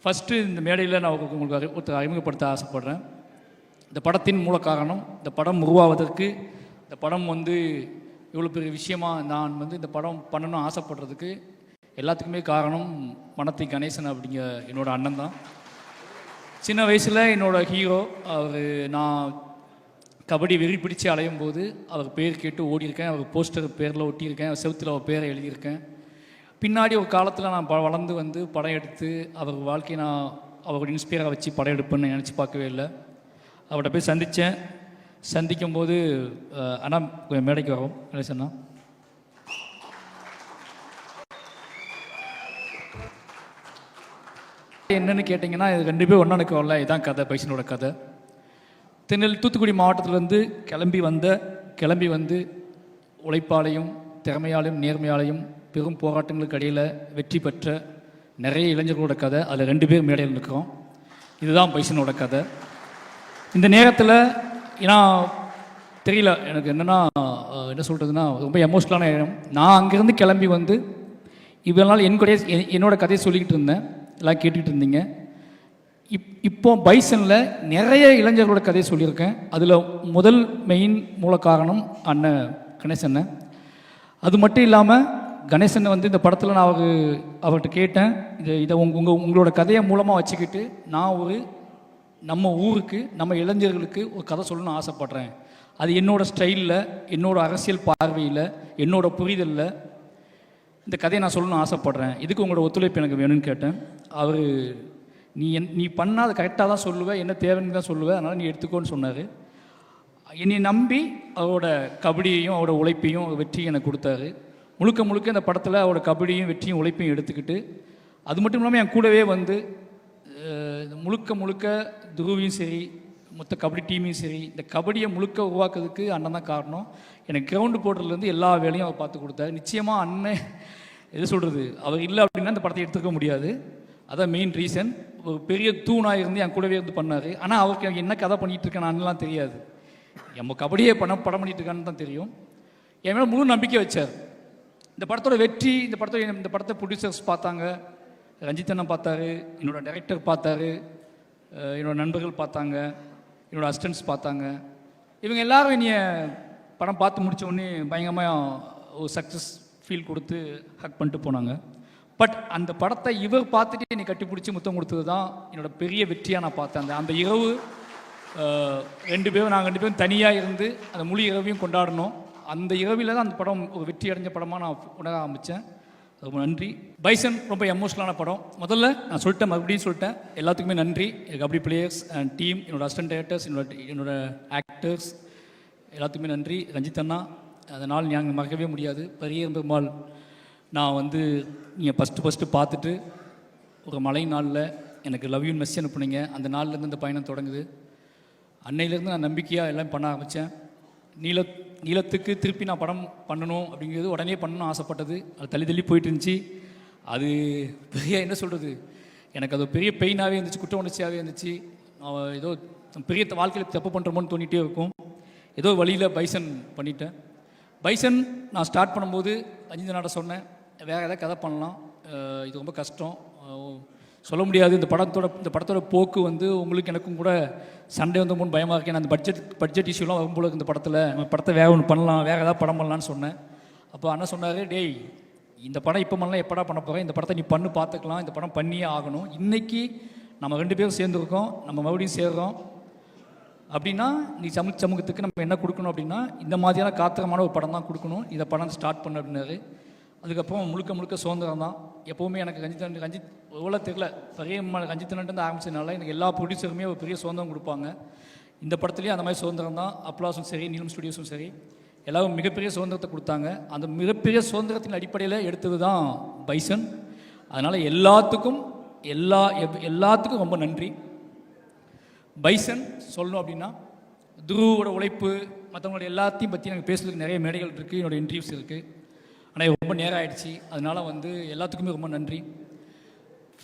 First இந்த மேடையில் நான் உங்களுக்கு ஒருத்தர் அறிமுகப்படுத்த ஆசைப்படுறேன். இந்த படத்தின் மூல காரணம், இந்த படம் உருவாவதற்கு, இந்த படம் வந்து இவ்வளோ பெரிய விஷயமாக நான் வந்து இந்த படம் பண்ணணும்னு ஆசைப்படுறதுக்கு எல்லாத்துக்குமே காரணம் மணத்தி கணேசன் அப்படிங்கிற என்னோடய அண்ணன் தான். சின்ன வயசில் என்னோடய ஹீரோ அவர், நான் கபடி வெறி பிடிச்சி அலையும் போது அவர் பேர் கேட்டு ஓடியிருக்கேன். அவர் போஸ்டர் பேரில் ஒட்டியிருக்கேன், செவுத்தில் அவர் பேரை எழுதியிருக்கேன். பின்னாடி ஒரு காலத்தில் நான் வளர்ந்து வந்து படம் எடுத்து அவர் வாழ்க்கையை நான் அவரோட இன்ஸ்பயராக வச்சு படம் எடுப்பேன்னு நினச்சி பார்க்கவே இல்லை. அவர்கிட்ட போய் சந்தித்தேன். சந்திக்கும் போது அண்ணா கொஞ்சம் மேடைக்கு வரோம் கணேசண்ணா. என்னென்னு கேட்டிங்கன்னா, இது 2 பேர் ஒன்றா நிற்கிறோம்ல, இதுதான் கதை, பைசனோட கதை. தூத்துக்குடி மாவட்டத்திலேருந்து கிளம்பி வந்து உழைப்பாலையும் திறமையாலையும் நேர்மையாலையும் பெரும் போராட்டங்களுக்கு இடையில் வெற்றி பெற்ற நிறைய இளைஞர்களோட கதை. அதில் 2 பேர் மேடையில் நிற்கிறோம். இதுதான் பைசனோட கதை. இந்த நேரத்தில் ஏன்னா தெரியல எனக்கு என்ன சொல்கிறதுனா, ரொம்ப எமோஷ்னலான நேரம். நான் அங்கேருந்து கிளம்பி வந்து இவ்வளோ நாள் என்னோட கதையை சொல்லிக்கிட்டு இருந்தேன், எல்லாம் கேட்டுக்கிட்டு இருந்தீங்க. இப்போ பைசனில் நிறைய இளைஞர்களோட கதையை சொல்லியிருக்கேன். அதில் முதல் மெயின் மூல காரணம் அண்ணன் கணேசண்ணன். அது மட்டும் இல்லாமல் கணேசன் வந்து இந்த படத்தில் நான் அவர்கிட்ட கேட்டேன், இதை உங்களோட கதையை மூலமாக வச்சுக்கிட்டு நான் நம்ம ஊருக்கு, நம்ம இளைஞர்களுக்கு ஒரு கதை சொல்லணும்னு ஆசைப்பட்றேன். அது என்னோடய ஸ்டைலில், என்னோடய அரசியல் பார்வையில், என்னோடய புரிதலில் இந்த கதையை நான் சொல்லணும்னு ஆசைப்பட்றேன். இதுக்கு உங்களோட ஒத்துழைப்பு எனக்கு வேணும்னு கேட்டேன். அவர், நீ பண்ணால் அதை கரெக்டாக தான் சொல்லுவேன், என்ன தேவைன்னு தான் சொல்லுவேன், அதனால் நீ எடுத்துக்கோன்னு சொன்னார். என்னை நம்பி அவரோட கபடியையும் அவரோட உழைப்பையும் வெற்றியும் எனக்கு கொடுத்தாரு. முழுக்க இந்த படத்தில் அவரோட கபடியும் வெற்றியும் உழைப்பையும் எடுத்துக்கிட்டு, அது மட்டும் இல்லாமல் என் கூடவே வந்து முழுக்க துருவியும் சரி, மொத்த கபடி டீமையும் சரி, இந்த கபடியை உருவாக்குறதுக்கு அண்ணன் தான் காரணம். எனக்கு கிரவுண்டு போடுறதுலேருந்து எல்லா வேலையும் அவர் பார்த்து கொடுத்தாரு. நிச்சயமாக அண்ணன் எது சொல்கிறது, அவர் இல்லை அப்படின்னா இந்த படத்தை எடுத்துக்க முடியாது. அதான் மெயின் ரீசன். ஒரு பெரிய தூணாக இருந்து என் கூடவே இருந்து பண்ணார். ஆனால் அவருக்கு எனக்கு என்ன கதை பண்ணிகிட்டு இருக்கேன் அண்ணெலாம் தெரியாது. நம்ம கபடியே படம் பண்ணிகிட்டு இருக்கான்னு தான் தெரியும். என் மேலே முழு நம்பிக்கை வச்சார். இந்த படத்தோட வெற்றி, இந்த படத்தை ப்ரொடியூசர்ஸ் பார்த்தாங்க, ரஞ்சித் அண்ணன் பார்த்தாரு, என்னோடய டைரக்டர் பார்த்தாரு, என்னோடய நண்பர்கள் பார்த்தாங்க, என்னோடய அசிஸ்டன்ட்ஸ் பார்த்தாங்க. இவங்க எல்லாரும் என்னைய படம் பார்த்து முடித்த உடனே பயங்கரமாக ஒரு சக்ஸஸ் ஃபீல் கொடுத்து ஹக் பண்ணிட்டு போனாங்க. பட் அந்த படத்தை இவர் பார்த்துட்டு என்னை கட்டி பிடிச்சி முத்தம் கொடுத்தது தான் என்னோடய பெரிய வெற்றியாக நான் பார்த்தேன். அந்த இரவு நாங்கள் 2 பேரும் தனியாக இருந்து அந்த முழு இரவையும் கொண்டாடணும். அந்த இரவில் தான் அந்த படம் ஒரு வெற்றி அடைஞ்ச படமாக நான் உணர ஆரம்பித்தேன். ரொம்ப நன்றி. பைசன் ரொம்ப எமோஷ்னலான படம். முதல்ல நான் சொல்லிட்டேன், மறுபடியும் சொல்லிட்டேன், எல்லாத்துக்குமே நன்றி. கபடி பிளேயர்ஸ் அண்ட் டீம், என்னோடய அசிஸ்டன்ட் டைரக்டர்ஸ், என்னோட ஆக்டர்ஸ் எல்லாத்துக்குமே நன்றி. ரஞ்சித் அண்ணா, அதனால் நாங்கள் மறக்கவே முடியாது. பெரிய பெருமாள் நான் வந்து நீங்கள் ஃபஸ்ட்டு பார்த்துட்டு ஒரு மழை நாளில் எனக்கு லவ் யூ மெசேஜ் அனுப்புனீங்க. அந்த நாள்லேருந்து இந்த பயணம் தொடங்குது. அன்னையிலேருந்து நான் நம்பிக்கையாக எல்லாம் பண்ண ஆரம்பித்தேன். நீளத்துக்கு திருப்பி நான் படம் பண்ணணும் அப்படிங்கிறது உடனே பண்ணணும்னு ஆசைப்பட்டது. அது தள்ளி போயிட்டு இருந்துச்சு. அது பெரிய என்ன சொல்கிறது, எனக்கு அது பெரிய பெயினாகவே இருந்துச்சு, குற்ற உணர்ச்சியாகவே இருந்துச்சு. ஏதோ பெரிய வாழ்க்கையில் தப்பு பண்ணுறோமோன்னு தோணிகிட்டே இருக்கும். ஏதோ வழியில் பைசன் பண்ணிட்டேன். பைசன் நான் ஸ்டார்ட் பண்ணும்போது ரஞ்சித் சொன்னேன், வேறு எதாவது கதை பண்ணலாம், இது ரொம்ப கஷ்டம், சொல்ல முடியாது. இந்த படத்தோட போக்கு வந்து உங்களுக்கு எனக்கும் கூட சண்டே வந்து மூணு பயமாக இருக்கேன். அந்த பட்ஜெட் இஷ்யூலாம் வரும்போது இந்த படத்தை வேறு ஒன்று பண்ணலாம், வேறு ஏதாவது படம் பண்ணலான்னு சொன்னேன். அப்போ அண்ணன் சொன்னார், டேய் இந்த படம் இப்போ பண்ணலாம், எப்படா பண்ண போகிறேன், இந்த படத்தை நீ பார்த்துக்கலாம், இந்த படம் பண்ணியே ஆகணும். இன்றைக்கி நம்ம 2 பேரும் சேர்ந்துருக்கோம், நம்ம மறுபடியும் சேர்றோம் அப்படின்னா நீ சமூகத்துக்கு நம்ம என்ன கொடுக்கணும் அப்படின்னா இந்த மாதிரியான காத்திரமான ஒரு படம் தான் கொடுக்கணும், இதை படம் ஸ்டார்ட் பண்ண அப்படின்னாரு. அதுக்கப்புறம் முழுக்க சுதந்திரம் தான். எப்போவுமே எனக்கு ரஞ்சித் எவ்வளோ தெரியல, பெரிய ரஞ்சித்தன்ட்டு ஆரம்பிச்சதுனால எனக்கு எல்லா ப்ரொடியூசருமே ஒரு பெரிய சுதந்திரம் கொடுப்பாங்க. இந்த படத்துலேயும் அந்த மாதிரி சுதந்திரம் தான். அப்ளாஸும் சரி, நீலம் ஸ்டுடியோஸும் சரி, எல்லாரும் மிகப்பெரிய சுதந்திரத்தை கொடுத்தாங்க. அந்த மிகப்பெரிய சுதந்திரத்தின் அடிப்படையில் எடுத்தது தான் பைசன். அதனால் எல்லாத்துக்கும் ரொம்ப நன்றி. பைசன் சொல்லணும் அப்படின்னா துருவோட உழைப்பு, மற்றவங்களோட எல்லாத்தையும் பற்றி எனக்கு பேசுறதுக்கு நிறைய மேடைகள் இருக்குது, என்னோடய இன்டர்வியூஸ் இருக்குது. ஆனால் ரொம்ப நேரம் ஆகிடுச்சு. அதனால் வந்து எல்லாத்துக்குமே ரொம்ப நன்றி.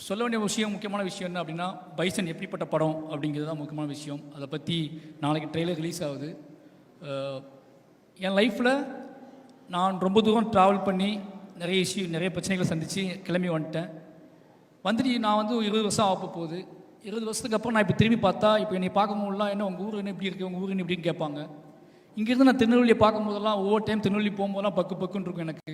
சொல்ல வேண்டிய முக்கியமான விஷயம் என்ன அப்படின்னா, பைசன் எப்படிப்பட்ட படம் அப்படிங்கிறது தான் முக்கியமான விஷயம். அதை பற்றி நாளைக்கு ட்ரெய்லர் ரிலீஸ் ஆகுது. என் லைஃப்பில் நான் ரொம்ப தூரம் ட்ராவல் பண்ணி நிறைய பிரச்சனைகளை சந்தித்து கிளம்பி வந்துட்டேன். வந்துட்டு நான் வந்து 20 வருஷம் ஆக போகுது. 20 வருஷத்துக்கு அப்புறம் நான் இப்போ திரும்பி பார்த்தா, இப்போ என்னை பார்க்கும்போதெல்லாம் என்ன உங்கள் ஊர் என்ன இப்படி இருக்குது, உங்கள் ஊர் என்ன இப்படின்னு கேட்பாங்க. இங்கேருந்து நான் திருநெல்வேலியை பார்க்கும்போதெல்லாம் ஒவ்வொரு டைம் திருநெல்வேலி போகும்போதெல்லாம் பக்கு பக்குன்னு இருக்கும் எனக்கு.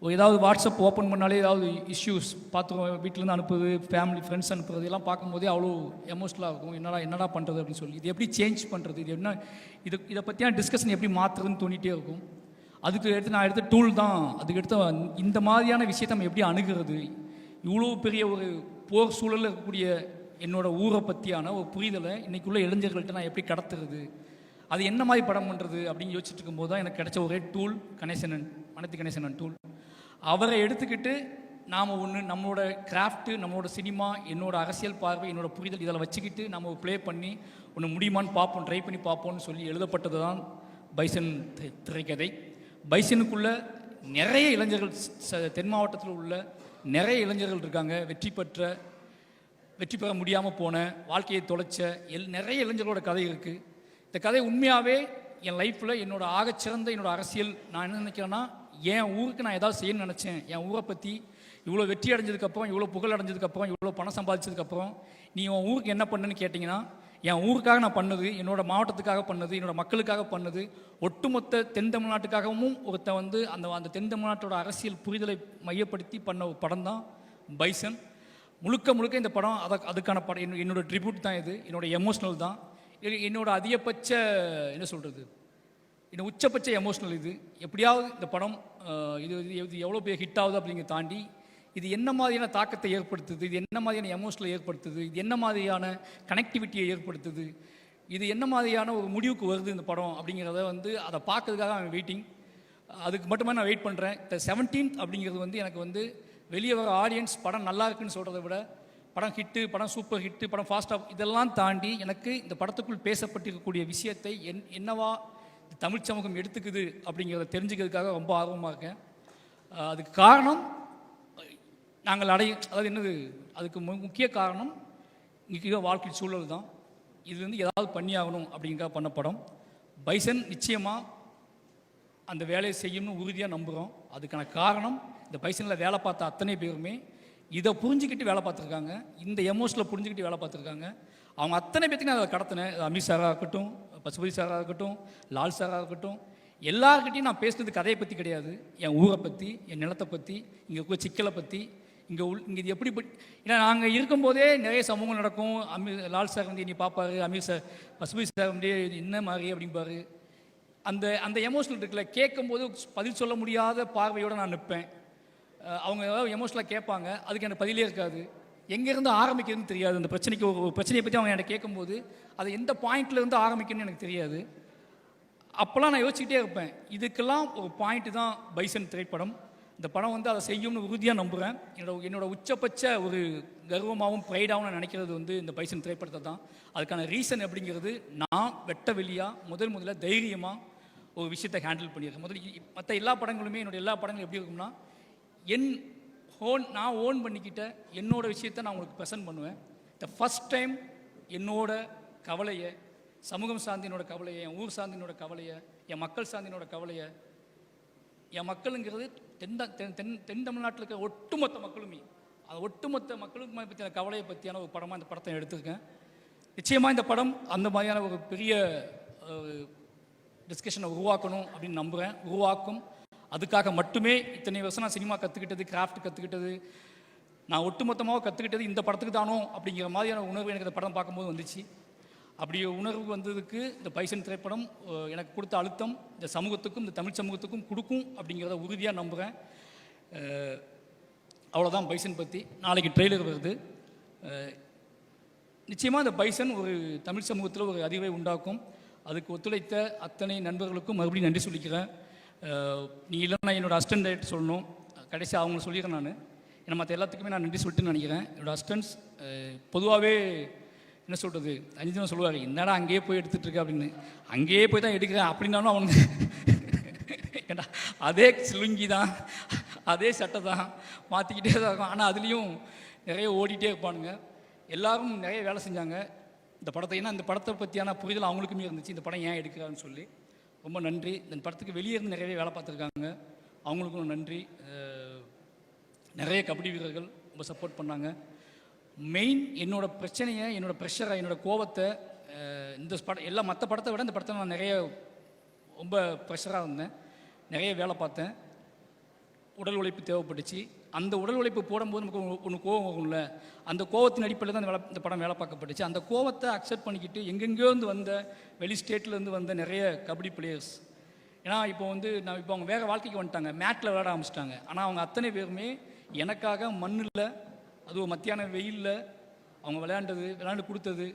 ஏதாவது வாட்ஸ்அப் ஓப்பன் பண்ணாலே ஏதாவது இஷ்யூஸ் பார்த்துருவோம், வீட்டிலேருந்து அனுப்புது, ஃபேமிலி ஃப்ரெண்ட்ஸ் அனுப்புறது எல்லாம் பார்க்கும்போதே அவ்வளோ எமோஷனலாக இருக்கும். என்னடா பண்ணுறது அப்படின்னு சொல்லி, இது எப்படி சேஞ்ச் பண்ணுறது, இது என்ன, இதை பற்றியான டிஸ்கஷன் எப்படி மாற்றுறதுன்னு தோணிகிட்டே இருக்கும். அதுக்கு நான் எடுத்த டூல் தான், அதுக்கு எடுத்த இந்த மாதிரியான விஷயத்தை நம்ம எப்படி அணுகிறது, இவ்வளோ பெரிய ஒரு போர் சூழலில் இருக்கக்கூடிய என்னோட ஊரை பற்றியான ஒரு புரிதலை இன்றைக்குள்ள இளைஞர்கள்ட்ட நான் எப்படி கடத்துறது, அது என்ன மாதிரி படம் பண்ணுறது அப்படின்னு யோசிச்சுட்டு இருக்கும்போது தான் எனக்கு கிடைச்ச ஒரே டூல் கணேசனன், மனத்தி கணேசனன் டூல். அவரை எடுத்துக்கிட்டு நாம் ஒன்று நம்மளோட கிராஃப்ட்டு, நம்மளோட சினிமா, என்னோட அரசியல் பார்வை, என்னோட புரிதல் இதெல்லாம் வச்சுக்கிட்டு நம்ம ப்ளே பண்ணி ஒன்று முடியுமான்னு பார்ப்போம், ட்ரை பண்ணி பார்ப்போம்னு சொல்லி எழுதப்பட்டது தான் பைசன் திரைக்கதை. பைசனுக்குள்ளே நிறைய இளைஞர்கள், தென் மாவட்டத்தில் உள்ள நிறைய இளைஞர்கள் இருக்காங்க. வெற்றி பெற முடியாமல் போன, வாழ்க்கையை தொலைச்ச நிறைய இளைஞர்களோட கதை இருக்குது. இந்த கதை உண்மையாகவே என் லைஃப்பில் என்னோட ஆகச்சிறந்த என்னோட அரசியல், நான் என்ன நினைக்கிறேன்னா, என் ஊருக்கு நான் ஏதாவது செய்யணும்னு நினச்சேன். என் ஊரை பற்றி இவ்வளோ வெற்றி அடைஞ்சதுக்கப்புறம், இவ்வளோ புகழ் அடைஞ்சதுக்கப்புறம், இவ்வளோ பணம் சம்பாதிச்சதுக்கப்புறம் நீ உன் ஊருக்கு என்ன பண்ணுன்னு கேட்டிங்கன்னா, என் ஊருக்காக நான் பண்ணது, என்னோட மாவட்டத்துக்காக பண்ணது, என்னோட மக்களுக்காக பண்ணது, ஒட்டுமொத்த தென் தமிழ்நாட்டுக்காகவும் ஒருத்தன் வந்து அந்த தென் தமிழ்நாட்டோட அரசியல் புரிதலை மையப்படுத்தி பண்ண ஒரு படம் தான் பைசன். முழுக்க இந்த படம் அதுக்கான படம். என்னோட ட்ரிபியூட் தான் இது, என்னோட எமோஷ்னல் தான், என்னோட அதிகபட்ச என்ன சொல்கிறது, இன்னும் உச்சபட்ச எமோஷ்னல் இது. எப்படியாவது இந்த படம் இது எவ்வளோ பெரிய ஹிட் ஆகுது அப்படிங்கிறத தாண்டி இது என்ன மாதிரியான தாக்கத்தை ஏற்படுத்துது, இது என்ன மாதிரியான எமோஷனலை ஏற்படுத்துது, இது என்ன மாதிரியான கனெக்டிவிட்டியை ஏற்படுத்துது, இது என்ன மாதிரியான ஒரு முடிவுக்கு வருது இந்த படம் அப்படிங்கிறத வந்து அதை பார்க்கறதுக்காக நான் வெயிட்டிங். அதுக்கு மட்டுமே நான் வெயிட் பண்ணுறேன். இந்த 17th அப்படிங்கிறது வந்து எனக்கு வந்து வெளியே வர ஆடியன்ஸ் படம் நல்லா இருக்குன்னு சொல்கிறத விட, படம் ஹிட்டு, படம் சூப்பர் ஹிட்டு, படம் ஃபாஸ்ட்டாக இதெல்லாம் தாண்டி எனக்கு இந்த படத்துக்குள் பேசப்பட்டிருக்கக்கூடிய விஷயத்தை என்னவா தமிழ் சமூகம் எடுத்துக்குது அப்படிங்கிறத தெரிஞ்சுக்கிறதுக்காக ரொம்ப ஆர்வமாக இருக்கேன். அதுக்கு காரணம் நாங்கள் அதாவது என்னது, அதுக்கு முக்கிய காரணம் இன்றைக்கி வாழ்க்கை சூழல் தான். இது வந்து ஏதாவது பண்ணி ஆகணும் அப்படிங்கிறத பண்ண படம் பைசன். நிச்சயமாக அந்த வேலையை செய்யணும்னு உறுதியாக நம்புகிறோம். அதுக்கான காரணம் இந்த பைசனில் வேலை பார்த்த அத்தனை பேருமே இதை புரிஞ்சுக்கிட்டு வேலை பார்த்துருக்காங்க, இந்த எமோஷனில் புரிஞ்சுக்கிட்டு வேலை பார்த்துருக்காங்க. அவங்க அத்தனை பேர்த்தையும் நான் அதை கடத்தினேன். அமீர் சாராக இருக்கட்டும், பசுபதி சாராக இருக்கட்டும், லால் சாராக இருக்கட்டும், எல்லாருக்கிட்டையும் நான் பேசுனது கதையை பற்றி கிடையாது, என் ஊரை பற்றி, என் நிலத்தை பற்றி, இங்கே இருக்கிற சிக்கலை பற்றி, இங்கே இது எப்படி. ஏன்னா நாங்கள் இருக்கும்போதே நிறைய சமூகம் நடக்கும். லால் சார் வந்து என்னை பார்ப்பாரு, அமீர் சார், பசுபதி சார் வந்து என்ன மாதிரி அப்படிம்பாரு. அந்த எமோஷனல் இருக்குல்ல, கேட்கும்போது பதில் சொல்ல முடியாத பார்வையோடு நான் நிற்பேன். அவங்க ஏதாவது எமோஷனலாக கேட்பாங்க, அதுக்கு எனக்கு பதிலே இருக்காது, எங்கேருந்து ஆரம்பிக்கிறதுன்னு தெரியாது. அந்த பிரச்சனைக்கு ஒரு பிரச்சனையை பற்றி அவங்க என்கிட்ட கேட்கும்போது அதை எந்த பாயிண்ட்லேருந்து ஆரம்பிக்கணும்னு எனக்கு தெரியாது. அப்போல்லாம் நான் யோசிச்சுக்கிட்டே இருப்பேன். இதுக்கெல்லாம் ஒரு பாயிண்ட்டு தான் பைசன் திரைப்படம். இந்த படம் வந்து அதை செய்யும்னு உறுதியாக நம்புகிறேன். என்னோட உச்சபட்ச ஒரு கர்வமாகவும் ப்ரைடாகவும் நான் நினைக்கிறது வந்து இந்த பைசன் திரைப்படத்தை தான். அதுக்கான ரீசன் அப்படிங்கிறது, நான் வெட்ட வெளியாக முதல்ல தைரியமாக ஒரு விஷயத்தை ஹேண்டில் பண்ணியிருக்கேன். மற்ற எல்லா படங்களுமே, என்னோடய எல்லா படங்களும் எப்படி இருக்கும்னா, நான் ஓன் பண்ணிக்கிட்ட என்னோட விஷயத்தை நான் உங்களுக்கு ப்ரெசென்ட் பண்ணுவேன். த ஃபஸ்ட் டைம் என்னோட கவலையை, சமூகம் சார்ந்தினோட கவலையை, என் ஊர் சார்ந்தினோட கவலையை, என் மக்கள் சார்ந்தினோட கவலையை, என் மக்களுங்கிறது தென் தமிழ்நாட்டில் இருக்கிற ஒட்டுமொத்த மக்களுமே, அந்த ஒட்டுமொத்த மக்களுக்கு பற்றின கவலையை பற்றியான ஒரு படமாக இந்த படத்தை எடுத்திருக்கேன். நிச்சயமாக இந்த படம் அந்த மாதிரியான ஒரு பெரிய டிஸ்கஷனை உருவாக்கணும் அப்படின்னு நம்புகிறேன், உருவாக்கும். அதுக்காக மட்டுமே இத்தனை வருஷம் நான் சினிமா கற்றுக்கிட்டது, கிராஃப்ட் கற்றுக்கிட்டது, நான் ஒட்டுமொத்தமாக கற்றுக்கிட்டது இந்த படத்துக்கு தானோ அப்படிங்கிற மாதிரியான உணர்வு எனக்கு இந்த படம் பார்க்கும்போது வந்துச்சு. அப்படி உணர்வு வந்ததுக்கு இந்த பைசன் திரைப்படம் எனக்கு கொடுத்த அழுத்தம் இந்த சமூகத்துக்கும், இந்த தமிழ் சமூகத்துக்கும் கொடுக்கும் அப்படிங்கிறத உறுதியாக நம்புகிறேன். அவ்வளோதான் பைசன் பற்றி. நாளைக்கு ட்ரெய்லர் வருது. நிச்சயமாக இந்த பைசன் ஒரு தமிழ் சமூகத்தில் ஒரு அறிவை உண்டாக்கும். அதுக்கு ஒத்துழைத்த அத்தனை நண்பர்களுக்கும் மறுபடியும் நன்றி சொல்லிக்கிறேன். நீ இல்லைன்னா என்னோடய அசிஸ்டன்ட் டைரக்டர் சொல்லணும், கடைசி அவங்க சொல்லிடுறேன். நான் ஏன்னா மற்ற எல்லாத்துக்குமே நான் நன்றி சொல்லிட்டுன்னு நினைக்கிறேன். என்னோடய அசிஸ்டன்ஸ் பொதுவாகவே என்ன சொல்கிறது, அஞ்சுதான் சொல்லுவார், என்னடா அங்கேயே போய் எடுத்துகிட்டு இருக்க அப்படின்னு. அங்கேயே போய் தான் எடுக்கிறேன் அப்படின்னாலும் அவனுக்கு ஏன்னா அதே சிலுங்கி தான், அதே சட்டை தான், மாற்றிக்கிட்டே தான் இருக்கும். ஆனால் அதுலேயும் நிறைய ஓடிட்டே இருப்பானுங்க. எல்லோரும் நிறைய வேலை செஞ்சாங்க இந்த படத்தை. ஏன்னா இந்த படத்தை பற்றியான புரிதல் அவங்களுக்குமே இருந்துச்சு, இந்த படம் ஏன் எடுக்கிறான்னு சொல்லி. ரொம்ப நன்றி. இந்த படத்துக்கு வெளியே இருந்து நிறைய வேலை பார்த்துருக்காங்க, அவங்களுக்கும் நன்றி. நிறைய கபடி வீரர்கள், ரொம்ப சப்போர்ட் பண்ணாங்க. மெயின் என்னோடய பிரச்சனையை, என்னோடய ப்ரெஷரை, என்னோடய கோபத்தை இந்த படம் எல்லா மற்ற படத்தை விட இந்த படத்தை நான் நிறைய ரொம்ப ப்ரெஷராக இருந்தேன், நிறைய வேலை பார்த்தேன், உடல் உழைப்பு தேவைப்பட்டுச்சு. அந்த உடல் உழைப்பு போடும்போது நமக்கு ஒன்று கோவம் வரும்ல, அந்த கோவத்தின் அடிப்படையில் தான் இந்த படம் வேலை பார்க்கப்பட்டுச்சு. அந்த கோவத்தை அக்செப்ட் பண்ணிக்கிட்டு எங்கெங்கேருந்து வந்த வெளி ஸ்டேட்லேருந்து வந்த நிறைய கபடி பிளேயர்ஸ், ஏன்னா இப்போ அவங்க வேறு வாழ்க்கைக்கு வந்துட்டாங்க, மேட்டில் விளையாட ஆரம்பிச்சிட்டாங்க. ஆனால் அவங்க அத்தனை பேருமே எனக்காக மண்ணில், அதுவும் மத்தியான வெயிலில் அவங்க விளையாண்டு கொடுத்தது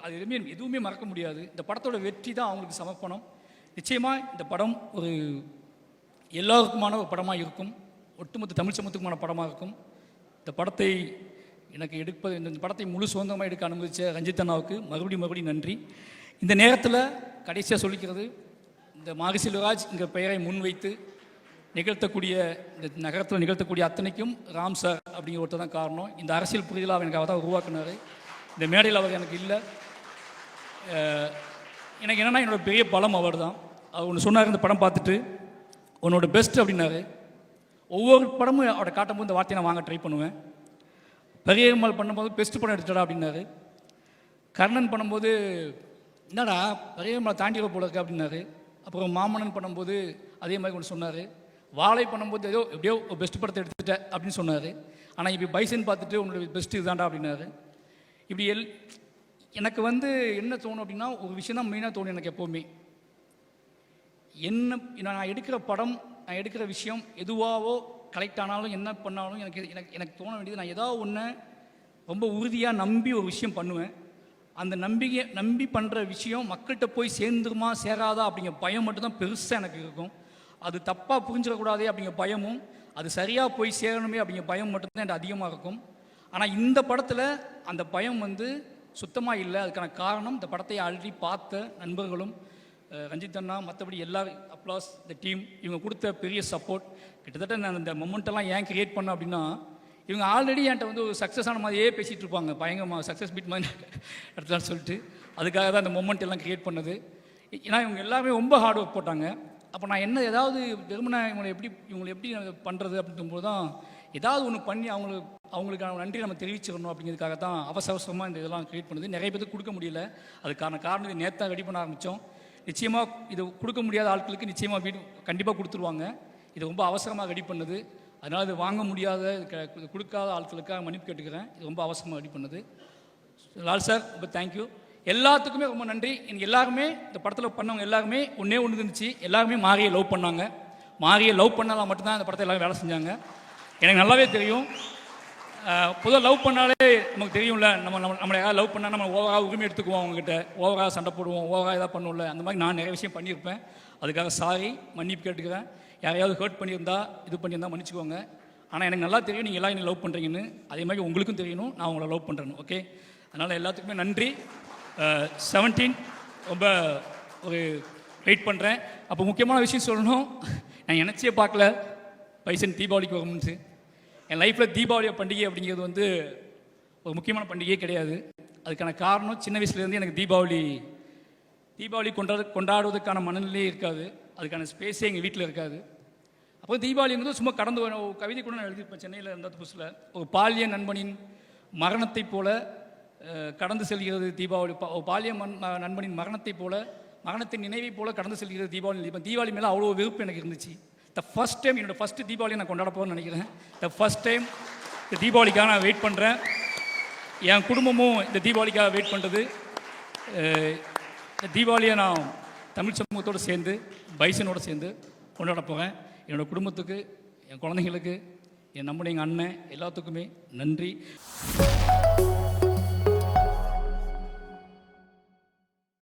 அது எதுவுமே மறக்க முடியாது. இந்த படத்தோட வெற்றி தான் அவங்களுக்கு சமர்ப்பணம். நிச்சயமாக இந்த படம் ஒரு எல்லாருக்குமான ஒரு படமாக இருக்கும், ஒட்டுமொத்த தமிழ் சமூகத்துக்குமான படமாக இருக்கும். இந்த படத்தை எனக்கு இந்த படத்தை முழு சுதந்திரமாக எடுக்க அனுமதித்த ரஞ்சித் அண்ணாவுக்கு மறுபடியும் நன்றி. இந்த நேரத்தில் கடைசியாக சொல்லிக்கிறது, இந்த மாரி செல்வராஜ் என்ற பெயரை முன்வைத்து இந்த நகரத்தில் நிகழ்த்தக்கூடிய அத்தனைக்கும் ராம் சார் அப்படிங்கிற ஒருத்தர் தான் காரணம். இந்த அரசியல் புரிதலாக எனக்கு அவர் தான் உருவாக்குனார். இந்த மேடையில் அவர் எனக்கு இல்லை. எனக்கு என்னென்னா என்னோடய பெரிய பலம் அவர் தான். அவர் ஒன்று சொன்னார், இந்த படம் பார்த்துட்டு உன்னோட பெஸ்ட் அப்படின்னாரு. ஒவ்வொரு படமும் அவரை காட்டும்போது இந்த வார்த்தையை நான் வாங்க ட்ரை பண்ணுவேன். பெரியம்மாள் பண்ணும்போது பெஸ்ட் படம் எடுத்துடா அப்படின்னாரு. கர்ணன் பண்ணும்போது என்னடா பெரியம்மாள் தாண்டிட போல இருக்கு அப்படின்னாரு. அப்புறம் மாமன்னன் பண்ணும்போது அதே மாதிரி ஒன்று சொன்னார். வாழை பண்ணும்போது எப்படியோ பெஸ்ட் படத்தை எடுத்துட்ட அப்படின்னு சொன்னார். ஆனால் இப்போ பைசன் பார்த்துட்டு உன்னோட பெஸ்ட் இதுதான்டா அப்படின்னாரு. இப்படி எனக்கு என்ன தோணும் அப்படின்னா, ஒரு விஷயம் தான் மெயினாக தோணும் எனக்கு எப்போவுமே. நான் எடுக்கிற படம், நான் எடுக்கிற விஷயம் எதுவாவோ கலெக்ட் ஆனாலும் என்ன பண்ணாலும் எனக்கு தோண வேண்டியது, நான் ஏதாவது ஒன்று ரொம்ப உறுதியாக நம்பி ஒரு விஷயம் பண்ணுவேன். அந்த நம்பி பண்ணுற விஷயம் மக்கள்கிட்ட போய் சேர்ந்துருமா சேராதா அப்படிங்கிற பயம் மட்டும்தான் பெருசாக எனக்கு இருக்கும். அது தப்பாக புரிஞ்சிடக்கூடாதே அப்படிங்கிற பயமும், அது சரியாக போய் சேரணுமே அப்படிங்கிற பயம் மட்டும்தான் எனக்கு அதிகமாக இருக்கும். ஆனால் இந்த படத்தில் அந்த பயம் சுத்தமாக இல்லை. அதுக்கான காரணம் இந்த படத்தை ஆல்ரெடி பார்த்த நண்பர்களும், ரஞ்சித் அண்ணா, மற்றபடி எல்லாரும், அப்ளாஸ், இந்த டீம், இவங்க கொடுத்த பெரிய சப்போர்ட். கிட்டத்தட்ட நான் இந்த மொமெண்ட்டெல்லாம் ஏன் கிரியேட் பண்ணேன் அப்படின்னா, இவங்க ஆல்ரெடி என்கிட்ட ஒரு சக்ஸஸான மாதிரியே பேசிகிட்டு இருப்பாங்க, பயங்கரமாக சக்ஸஸ் பீட் மாதிரி எடுத்துலான்னு சொல்லிட்டு. அதுக்காக தான் அந்த மொமெண்ட் எல்லாம் கிரியேட் பண்ணது. ஏன்னா இவங்க எல்லாருமே ரொம்ப ஹார்ட் ஒர்க் போட்டாங்க. அப்போ நான் ஏதாவது வெறுமனை இவங்களை எப்படி பண்ணுறது அப்படிங்கும்போது தான் ஏதாவது ஒன்று பண்ணி அவங்களுக்கான நன்றி நம்ம தெரிவிச்சிடணும் அப்படிங்கிறதுக்காக தான் அவசரமாக இந்த இதெல்லாம் கிரியேட் பண்ணுது. நிறைய பேருக்கு கொடுக்க முடியல. அதுக்கான காரணம் இது நேற்று ரெடி பண்ண ஆரம்பித்தோம். நிச்சயமாக இது கொடுக்க முடியாத ஆட்களுக்கு நிச்சயமாக கண்டிப்பாக கொடுத்துருவாங்க. இது ரொம்ப அவசரமாக ரெடி பண்ணுது. அதனால் இது வாங்க முடியாத, இது கொடுக்காத ஆட்களுக்காக மன்னிப்பு கேட்டுக்கிறேன். இது ரொம்ப அவசரமாக ரெடி பண்ணுது. லால் சார் ரொம்ப தேங்க்யூ. எல்லாத்துக்குமே ரொம்ப நன்றி. எனக்கு எல்லாருமே இந்த படத்தில் பண்ணவங்க எல்லாருமே ஒன்றே ஒன்று இருந்துச்சு, எல்லாருமே மாரியை லவ் பண்ணாங்க. மாரியை லவ் பண்ணாலும் மட்டும்தான் இந்த படத்தை எல்லாரும் வேலை செஞ்சாங்க. எனக்கு நல்லாவே தெரியும். பொதுவாக லவ் பண்ணாலே நமக்கு தெரியும்ல, நம்மளை யாராவது லவ் பண்ணால் நம்ம ஓவராக உரிமை எடுத்துக்குவோம், அவங்ககிட்ட ஓவராக சண்டை போடுவோம், ஓவராக எதாவது பண்ணுவோம்ல. அந்த மாதிரி நான் நிறைய விஷயம் பண்ணியிருப்பேன். அதுக்காக சாரி, மன்னிப்பு கேட்டுக்கிறேன். யாரையாவது ஹர்ட் பண்ணியிருந்தா, இது பண்ணியிருந்தா மன்னிச்சுக்கோங்க. ஆனால் எனக்கு நல்லா தெரியும் நீங்கள் எல்லாம் என்னை லவ் பண்ணுறீங்கன்னு. அதே மாதிரி உங்களுக்கும் தெரியணும் நான் உங்களை லவ் பண்ணுறேன்னு. ஓகே, அதனால் எல்லாத்துக்குமே நன்றி. 17 ரொம்ப ஒரு வெயிட் பண்ணுறேன். அப்போ முக்கியமான விஷயம் சொல்லணும், நான் நினச்சே பார்க்கல பைசன் தீபாவளிக்கு வரும்னு. என் லைஃப்பில் தீபாவளி பண்டிகை அப்படிங்கிறது ஒரு முக்கியமான பண்டிகையே கிடையாது. அதுக்கான காரணம், சின்ன வயசுலேருந்து எனக்கு தீபாவளி கொண்டாடுவதற்கான மனநிலையே இருக்காது, அதுக்கான ஸ்பேஸே எங்கள் வீட்டில் இருக்காது. அப்போ தீபாவளிங்கிறது சும்மா கடந்து ஒரு கவிதை கூட நான் எழுதியிருப்பேன் சென்னையில் இருந்த புதுசில். ஒரு பாலிய நண்பனின் மரணத்தை போல கடந்து செல்கிறது தீபாவளி. பாலிய நண்பனின் மரணத்தின் நினைவை போல கடந்து செல்கிறது தீபாவளி. இப்போ தீபாவளி மேலே அவ்வளோ வெறுப்பு எனக்கு இருந்துச்சு. ஃபர்ஸ்ட் டைம் என்னோடய ஃபஸ்ட்டு தீபாவளியை நான் கொண்டாட போகிறேன்னு நினைக்கிறேன். ஃபர்ஸ்ட் டைம் இந்த தீபாவளிக்காக நான் வெயிட் பண்ணுறேன். என் குடும்பமும் இந்த தீபாவளிக்காக வெயிட் பண்ணுறது. இந்த தீபாவளியை நான் தமிழ் சமூகத்தோடு சேர்ந்து, பைசனோடு சேர்ந்து கொண்டாட போகிறேன். என்னோடய குடும்பத்துக்கு, என் குழந்தைங்களுக்கு, என் நம்முடைய எங்கள் அண்ணன் எல்லாத்துக்குமே நன்றி.